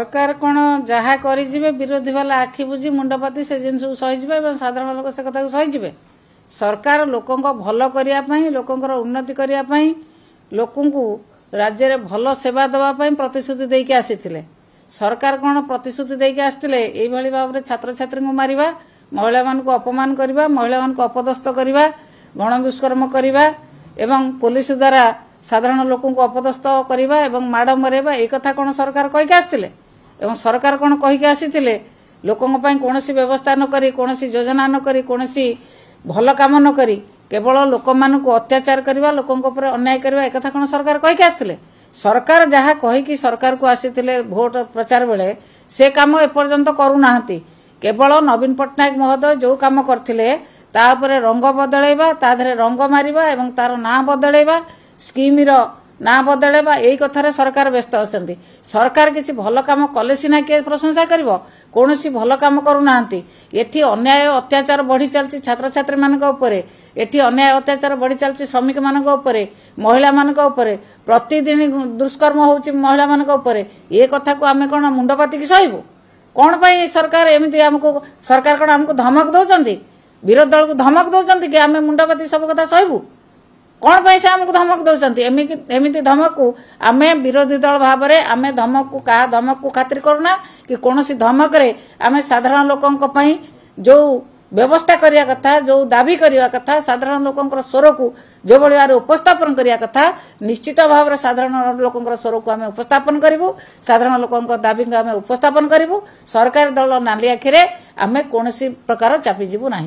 सरकार कौन जहाँ कर विरोधी वाला आखि बुझी मुंडपाती से जिन सहीजे साधारण लोक से कथा सहीजे सरकार लोकों भल करने लोकंर उन्नति करने लोक राज्य में भल सेवा देवाई प्रतिश्रुति देके आसी सरकार कौन प्रतिश्रुति देके आसते ये भाव में छात्र छात्री को मारिबा महिला मानक अपमान करवा महिला मानक अपदस्थ करवा गण दुष्कर्म करवा एवं पुलिस द्वारा साधारण लोक अपदस्थ करवा एवं माड़ मरेबा एक कथा कौन सरकार कहीकि आसते एवं सरकार कौन कहीकि आसी लोकों कौन व्यवस्था न करी कौन योजना न करी कौन भल काम न करी केवल लोक मानक अत्याचार करवा लोकों अन्याय करवा एक कथा कौन सरकार कहीकि आसते सरकार जहाँ कहीकि सरकार को आसी भोट प्रचार बेले से काम एपर्यंत करूना केवल नवीन पट्टनायक महोदय जो काम करथिले तापरे रंग बदलैबा ताधरे रंग मारिबा एवं तार ना बदलैबा स्कीम रो ना बदलैबा यही कथार सरकार व्यस्त अछंती सरकार किसी भल काम कले सिना के प्रशंसा करिवो कोनोसी भल काम करूना एठी अन्याय अत्याचार बढ़ी चलती छात्र छात्री मानक उपरे एठी अन्याय अत्याचार बढ़ी चलती श्रमिक मानक उपरे महिला मानक उपरे प्रतिदिन दुष्कर्म होउची महिला मानक उपरे ये कथा को आमे कोन मुंडपाती की सहिबो कौन पाई सरकार एमती आमको सरकार कौन आमको धमक दौरान विरोधी दल को धमक दौरान कि आम मुंडपाती सब कथा सहबू कौन पाई से आमको धमक दौरान एमती धमक को आम विरोधी दल भाव में आम धमक को क्या धमक को खातिर करूना कि कौन धमक रे आम साधारण लोकों जो व्यवस्था करने कथा जो दाबी करने कथा साधारण लोकों स्वर को जो भाव उपस्थापन करने कथा निश्चित भाव में साधारण लोकों स्वर को आम उपस्थापन करूँ साधारण लोकों दाबी को आम उपस्थापन करूँ सरकारी दल नाली आखिरे आम कौन प्रकार चापीजु ना।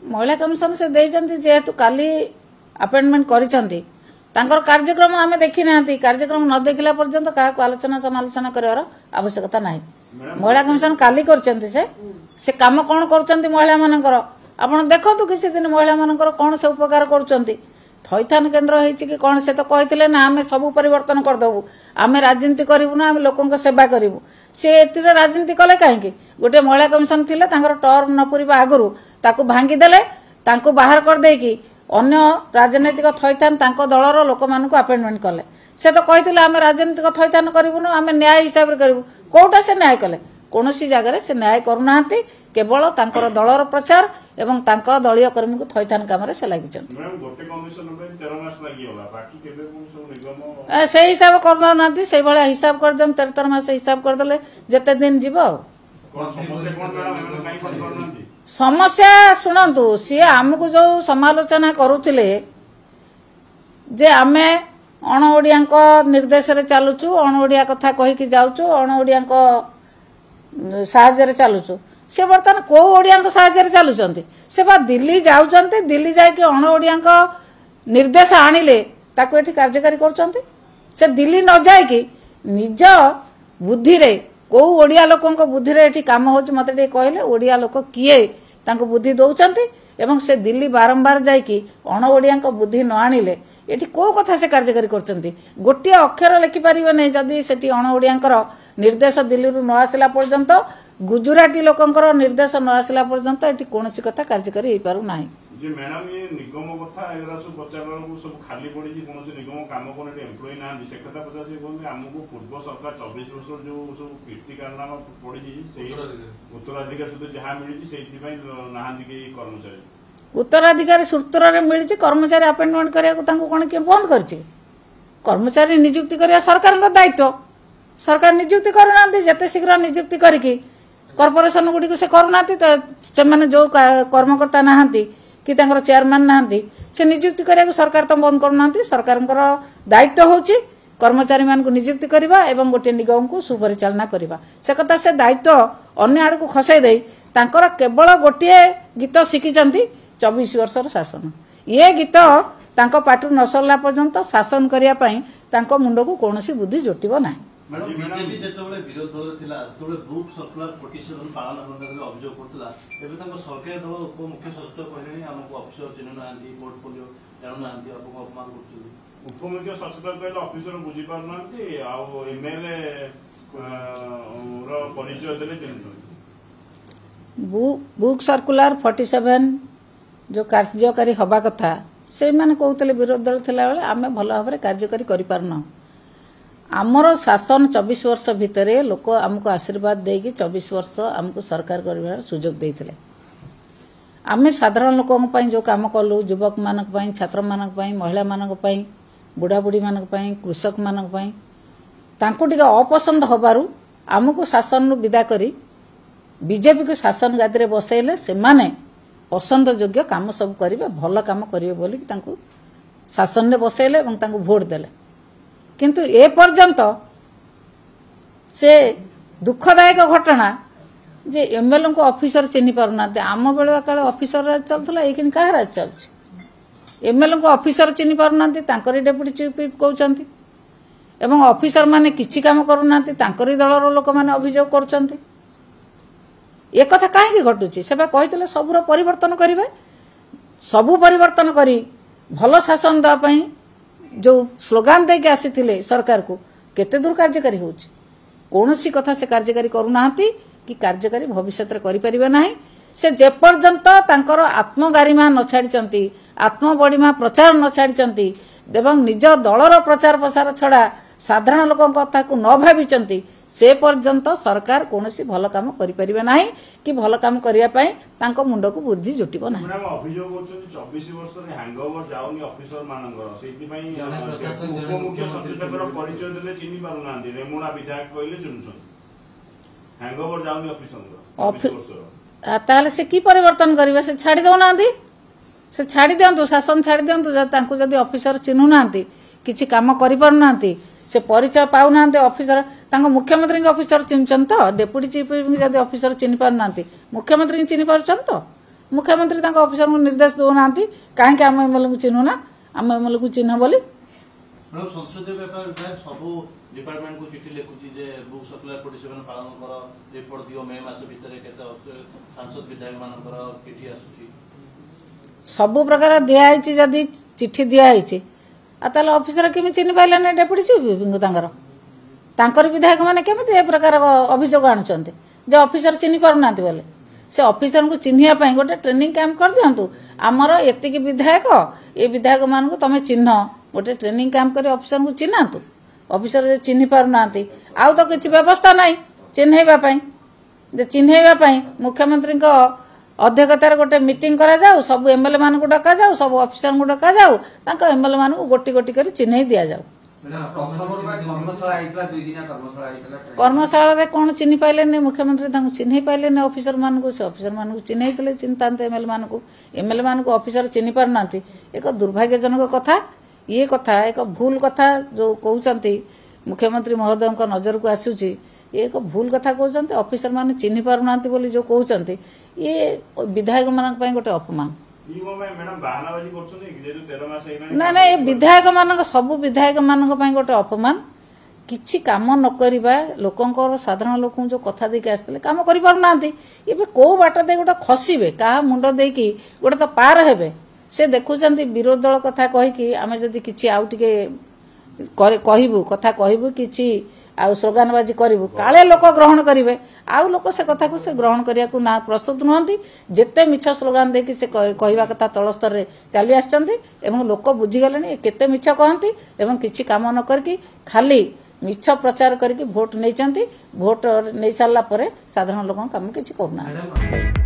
महिला कमिशन से देइचंती जेहेतु काली अपॉइंटमेंट करिसंती तांकर कार्यक्रम आमे देखि नांती कार्यक्रम न देखिला पर्यंत का आलोचना समालोचना करार आवश्यकता नाही। महिला कमिशन काली करचंती से काम कोन करचंती महिला मानकर आपण देखंतु किछि दिन महिला मानकर कोन से उपकार करचंती थैथान केन्द्र होइछि कि कोन से तो कहिथिले ना आमे सब परिवर्तन कर दबु आमे राजनीति करिवु ना आमे लोकन को सेवा करिवु से एतिर राजनीति कले काहेकि गोटे महिला कमिशन थिले तांकर टर्म न पुरिबा आगुरु ताकू भांगी देले तांकू बाहर कर देकी अन्य राजनीतिक थैथान तांको दलर लोक मानक अपॉइंटमेंट कले से तो कहिथिले आमे राजनीतिक थैथान करिवु ना आमे न्याय हिसाब रे करिवु कोटा से न्याय कले कोनोसी जगह से न्याय करूनांती केवल तांकर दलर प्रचार एवं तांको दलीय कर्मी को थैथान काम रे से लागिचंती से हिसाब करना से भाया हिसाब करदे 13 मास हिसाब करदे जेते दिन जीव समस्या शुणु सी आमको जो समालोचना करुले जे आमे अण ओडिया निर्देश रे चलुचु अण ओडिया कथा कहीकि जाऊचु अण ओडिया साहाय्य चलुचु से बर्तमान कौ ओडिया साहाय्य चलुचंती से बा दिल्ली जाउचंती दिल्ली जाके अण ओडिया निर्देश आनिले ताको एठी कार्यकारी करचंती से दिल्ली न जाए कि निज बुद्धि रे कौ ओडिया लोकों बुद्धि रे एठी काम होच मते टे कहले ओडिया लोक किए तांको बुद्धि दउचंती एवं से दिल्ली बारंबार जाई कि अण ओडिया बुद्धि न आनिले एठी को कथा से कार्यकारी करचंती गोटे अक्षर लिखि परिबे नै जदी सेठी अण ओडियांकर निर्देश दिल्ली रु न आसिला पर्यंत गुजराती लोकंकर निर्देश न आसिला पर्यंत एठी कोनोसी कथा कार्यकारी हे पारु नाही जे मैडम ये निगम कथा एरा सब बचावर को सब खाली पड़ी जी कोनोसी निगम काम कोने एम्प्लॉय ना से कथा पचा से बोलते हमको पूर्व सरकार 24 वर्ष जो सब कीर्ति कारनामा पड़ी जी से उत्तराधिकारी सूत्र जहां मिली जी सेति पई नाहांदी के कर्मचारी उत्तराधिकारी सूत्र रे मिली कर्मचारी अपॉइंटमेंट करिया को तांको कोन के बंद करछि कर्मचारी नियुक्ति करिया सरकार का दायित्व सरकार नियुक्ति करना जते शीघ्र नियुक्ति करिकि कॉर्पोरेशन गुडी को से करूना से माने जो कर्मकर्ता नाहांती कि तांकर चेयरमैन नाहांती से नियुक्ति करिया सरकार तो बंद करूना सरकार दायित्व होची कर्मचारी मान को नियुक्ति करबा एवं गोटे निगम को सुपरिचालना करबा से कथा से दायित्व अन्य आड़ को खसाई दे तांकर केवल गोटे गीत शिखिचंती 24 वर्षर शासन ये गीत तांको पाटू न सरला पर्यंत शासन करिया पई तांको मुंड को कोनोसी बुद्धि जोटिबो नाही। बीजेपी जेतबेले विरोध दल थिला तबेले ग्रुप सर्कुलर पिटिशन पालन करन अभियोग करतला एबे तांको सरकार दल उप मुख्य सचिव कहलेनी हमको ऑफिसर चिन्ह नांती पोर्टफोलियो जानु नांती आपको अपमान करछु उप मुख्य सचिव कहले ऑफिसर बुझी पार नांती आ एमएलए रो परिचय देले चिन्ह बुक सर्कुलर 47 जो कार्यकारी हवा कथा से मैंने कहते विरोधी दल थिला बेले आमे भल भाव में कार्यकारी करि पारना आमर शासन 24 वर्ष भितर लोक आमको आशीर्वाद देकी 24 वर्ष आमको सरकार कर सुजोग देते आमे साधारण लोकों जो काम कलु युवक मानक पई छात्र मानक पई महिला मानक पई बुढ़ा बुढ़ी मानक पई कृषक मानक पई तांको टिके अपसंद होबारु आमको शासन विदा करी बीजेपी को शासन गादी रे बसैले से माने पसंद योग्य काम सब करिवे भल काम करिवे बोली तांको शासन रे बसैले एवं तांको वोट देले किंतु ए पर्यंत से दुखदायक घटना जे एमएलए को ऑफिसर चिन्ह पारुना आम बेले काले ऑफिसर राज चलता ये क्या राज चलुची एमएलए को ऑफिसर चिन्ह पारुना डेप्यूटी चीफ कहते एवं ऑफिसर माने किछि काम करूना दलर लोक मैंने अभियोग कर एक कथा कहीं घटुची से कहते सबूर परिवर्तन करेंगे सबू परिवर्तन करी भल शासन देवाई जो स्लोगान देके आसी सरकार को केते दूर कार्यकारी होउची कौनसी कथा से कार्यकारी करूना कि कार्यकारी भविष्य में करें ना से जेपर्यंत तांकर आत्मगारिमा न छाड़ी आत्मबड़िमा प्रचार न छाड़ी एवं निज दलर प्रचार प्रसार छड़ा साधारण लोक कथा को न भावी से पर्यंत सरकार कौनसी भल काम करें ना कि भल काम करने मुंड को बुद्धि जुटिब ना ताले से की परिवर्तन करेंगे से छाड़ी दौना से छाड़ी दिंतु शासन छाड़ी दिंतु जदि ऑफिसर चिन्हु ना किसी काम करें से परिचय पाऊना ऑफिसर मुख्यमंत्री ऑफिसर चिन्हन तो डेप्यूटी चीफ जब ऑफिसर चिन्ह पारना मुख्यमंत्री चिन्ह पार्छन तो मुख्यमंत्री ऑफिसर को निर्देश दौना कहीं आम एमएलए को चिन्हु ना आम एमएलए को चिन्ह बोली संसदीय व्यापार विभाग सब डिपार्टमेंट को चिठी लिखुची जे बुक सर्कुलर 47 पालन कर रिपोर्ट दियो मे मास भितर केते सांसद विधायक मानकर चिठी आसुची सब प्रकार दिया है जदि चिठी दिया है ताले ऑफिसर केमी चिन्ह पाइले ना डेप्यूटी चीफ तांकर विधायक माने केमिति ए प्रकार अभियोग आणुचंते जे ऑफिसर चिन्ह पारुना बोले से ऑफिसर को चिन्हिया पई गोटे ट्रेनिंग कैंप कर दियंतु आमर एतिकी विधायक ए विधायक मान को तमे चिन्ह गोटे ट्रेनिंग कैंप कर ऑफिसर को चिन्हातु ऑफिसर जे चिन्ह पारुना आउ तो किछि व्यवस्था नाही चिन्हैबा पई जे चिन्हैबा पई मुख्यमंत्री को अध्यक्षतार गोटे मीटिंग करा जाऊ सब एमएलए मान को डका जाऊ सब ऑफिसर को डका जाऊ तांको एमएलए मान को गोटी गोटी कर चिन्ह दिया जाऊ कर्मशाला रे कौन चिन्ह पाइले ने मुख्यमंत्री चिन्ह पाइले ने ऑफिसर मान को से ऑफिसर मान को चिन्हते चिंता एमएलए मान को ऑफिसर चिन्ह पारना एक दुर्भाग्यजनक कथा ये कथा एक भूल कथा जो कहते मुख्यमंत्री महोदय नजर को आसूची एक भूल कथा कहते ऑफिसर मान चिन्ह पारना बोली जो कहते ये विधायक मान गोटे अपमान ना ना ये विधायक मान सबू विधायक मान गोटे अपमान किछि काम न करिबा लोकंकर साधारण लोक जो कथा देके आसते काम करि पारना ये कौ बाट दे गोटे खसिबे का मुंड देकी गोटे तो पार हेबे से देखुचंती विरोधी दल कथा कहिकी आमे जदि किछि आउ टिके कहबू कथा कहबू किछि आउ स्लोगानबाजी करू काले लोक ग्रहण करेंगे आउ लोक से कथा को से ग्रहण करने को ना प्रस्तुत नुहति जिते मिछ स्लोगान देकी से कहवा कथा तल स्तर में चली आसचंती एवं लोक बुझीगले केते मिछ कहती एवं किछि काम न करके खाली मिछ प्रचार करके भोट नहीं भोट नहीं सारा साधारण लोक काम किछि करूना।